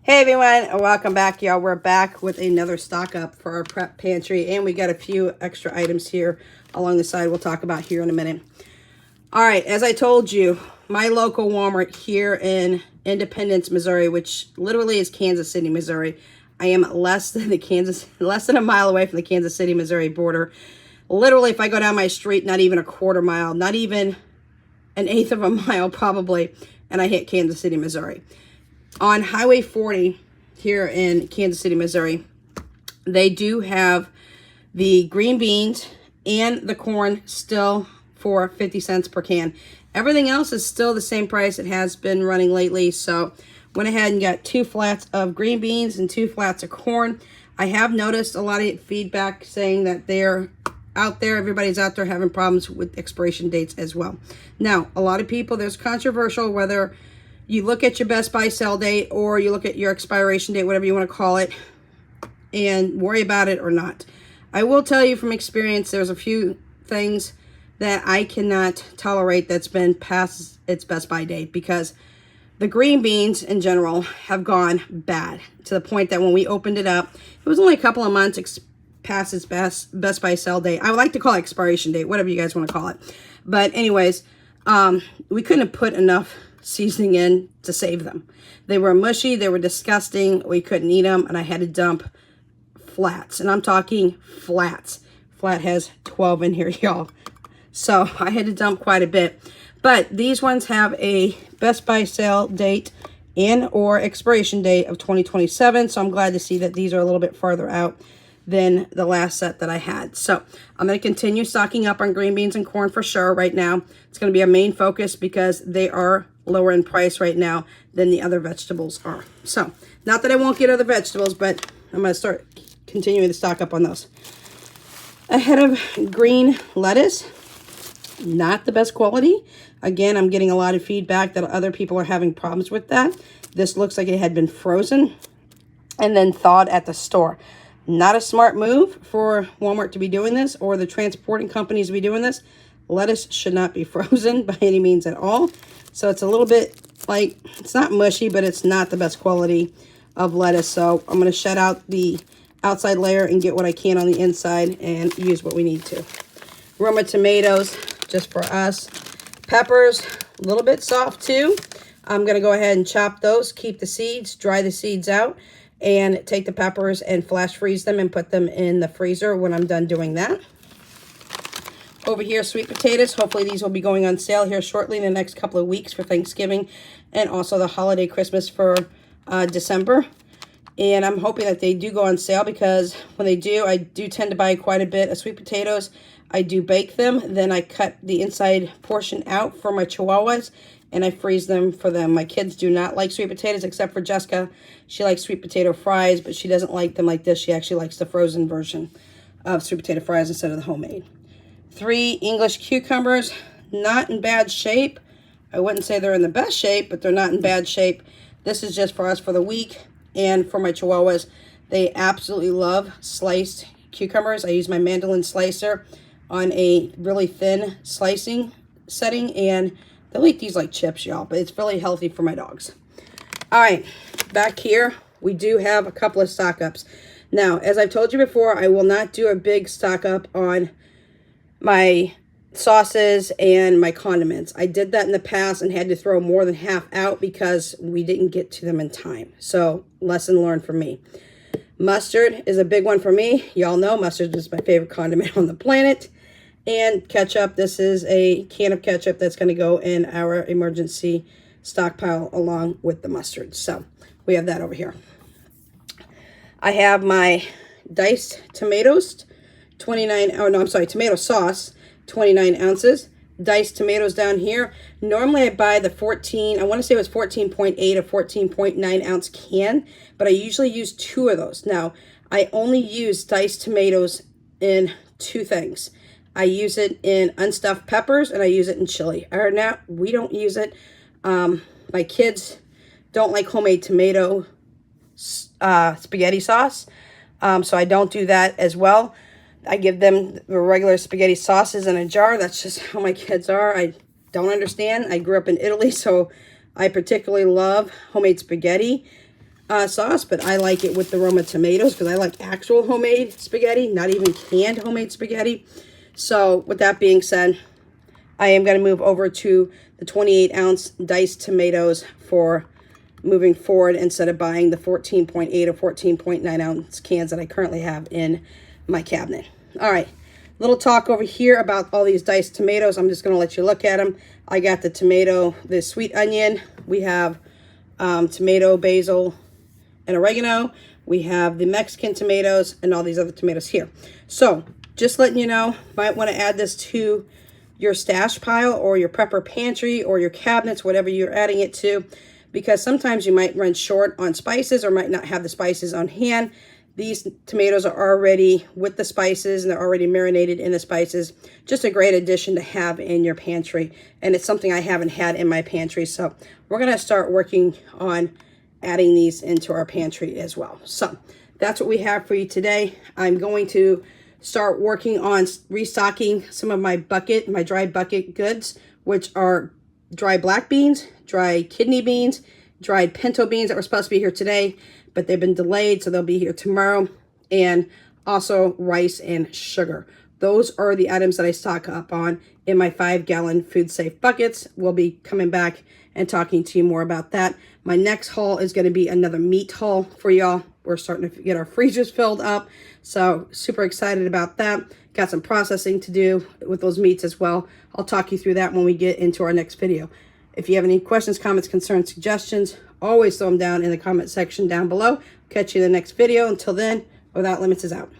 Hey everyone, welcome back, y'all. We're back with another stock up for our prep pantry, and we got a few extra items here along the side we'll talk about here in a minute. All right, as I told you, my local Walmart here in Independence, Missouri, which literally is Kansas City, Missouri. I am less than a mile away from the Kansas City, Missouri border. Literally, if I go down my street, not even a quarter mile, not even an eighth of a mile probably, and I hit Kansas City, Missouri. On Highway 40 here in Kansas City, Missouri, they do have the green beans and the corn still for 50 cents per can. Everything else is still the same price it has been running lately. So went ahead and got 2 flats of green beans and 2 flats of corn. I have noticed a lot of feedback saying that they're out there, everybody's out there having problems with expiration dates as well. Now, a lot of people, there's controversial whether you look at your Best Buy sell date or you look at your expiration date, whatever you want to call it, and worry about it or not. I will tell you from experience, there's a few things that I cannot tolerate that's been past its Best Buy date, because the green beans in general have gone bad to the point that when we opened it up, it was only a couple of months past its Best Buy sell date. I would like to call it expiration date, whatever you guys want to call it. But anyways, we couldn't have put enough seasoning in to save them. They were mushy, they were disgusting, we couldn't eat them, and I had to dump flats, and I'm talking flats. Flat has 12 in here, y'all. So I had to dump quite a bit. But these ones have a Best Buy sale date and or expiration date of 2027, so I'm glad to see that these are a little bit farther out than the last set that I had. So I'm going to continue stocking up on green beans and corn for sure right now. It's going to be a main focus because they are lower in price right now than the other vegetables are. So not that I won't get other vegetables, but I'm going to start continuing to stock up on those. A head of green lettuce, not the best quality. Again, I'm getting a lot of feedback that other people are having problems with that. This looks like it had been frozen and then thawed at the store. Not a smart move for Walmart to be doing this, or the transporting companies to be doing this. Lettuce should not be frozen by any means at all. So it's a little bit like, it's not mushy, but it's not the best quality of lettuce. So I'm going to shut out the outside layer and get what I can on the inside and use what we need to. Roma tomatoes, just for us. Peppers, a little bit soft too. I'm going to go ahead and chop those, keep the seeds, dry the seeds out, and take the peppers and flash freeze them and put them in the freezer when I'm done doing that. Over here, sweet potatoes. Hopefully these will be going on sale here shortly in the next couple of weeks for Thanksgiving and also the holiday Christmas for December. And I'm hoping that they do go on sale, because when they do, I do tend to buy quite a bit of sweet potatoes. I do bake them, then I cut the inside portion out for my chihuahuas and I freeze them for them. My kids do not like sweet potatoes except for Jessica. She likes sweet potato fries, but she doesn't like them like this. She actually likes the frozen version of sweet potato fries instead of the homemade. 3 English cucumbers, not in bad shape. I wouldn't say they're in the best shape, but they're not in bad shape. This is just for us for the week and for my chihuahuas. They absolutely love sliced cucumbers. I use my mandolin slicer on a really thin slicing setting, and they'll eat these like chips, y'all, but it's really healthy for my dogs. All right, back here, we do have a couple of stock ups. Now, as I've told you before, I will not do a big stock up on my sauces and my condiments. I did that in the past and had to throw more than half out because we didn't get to them in time. So, lesson learned from me. Mustard is a big one for me. Y'all know mustard is my favorite condiment on the planet. And ketchup, this is a can of ketchup that's going to go in our emergency stockpile along with the mustard. So, we have that over here. I have my diced tomatoes, tomato sauce, 29 ounces. Diced tomatoes down here. Normally I buy the 14, I want to say it was 14.8 or 14.9 ounce can, but I usually use 2 of those. Now, I only use diced tomatoes in 2 things. I use it in unstuffed peppers and I use it in chili. Or now, we don't use it. My kids don't like homemade tomato spaghetti sauce, so I don't do that as well. I give them the regular spaghetti sauces in a jar. That's just how my kids are. I don't understand. I grew up in Italy, so I particularly love homemade spaghetti. sauce, but I like it with the Roma tomatoes because I like actual homemade spaghetti, not even canned homemade spaghetti. So with that being said, I am going to move over to the 28-ounce diced tomatoes for moving forward instead of buying the 14.8 or 14.9 ounce cans that I currently have in my cabinet. All right, little talk over here about all these diced tomatoes. I'm just going to let you look at them. I got the tomato, the sweet onion. We have tomato, basil, and oregano. We have the Mexican tomatoes and all these other tomatoes here. So just letting you know, might want to add this to your stash pile or your prepper pantry or your cabinets, whatever you're adding it to, because sometimes you might run short on spices or might not have the spices on hand. These tomatoes are already with the spices and they're already marinated in the spices. Just a great addition to have in your pantry. And it's something I haven't had in my pantry. So we're going to start working on adding these into our pantry as well. So that's what we have for you today. I'm going to start working on restocking some of my dry bucket goods, which are dry black beans, dry kidney beans, dried pinto beans that were supposed to be here today, but they've been delayed, so they'll be here tomorrow, and also rice and sugar. Those are the items that I stock up on in my 5-gallon food safe buckets. We'll be coming back and talking to you more about that. My next haul is going to be another meat haul for y'all. We're starting to get our freezers filled up, so super excited about that. Got some processing to do with those meats as well. I'll talk you through that when we get into our next video. If you have any questions, comments, concerns, suggestions, always throw them down in the comment section down below. Catch you in the next video. Until then, Without Limits is out.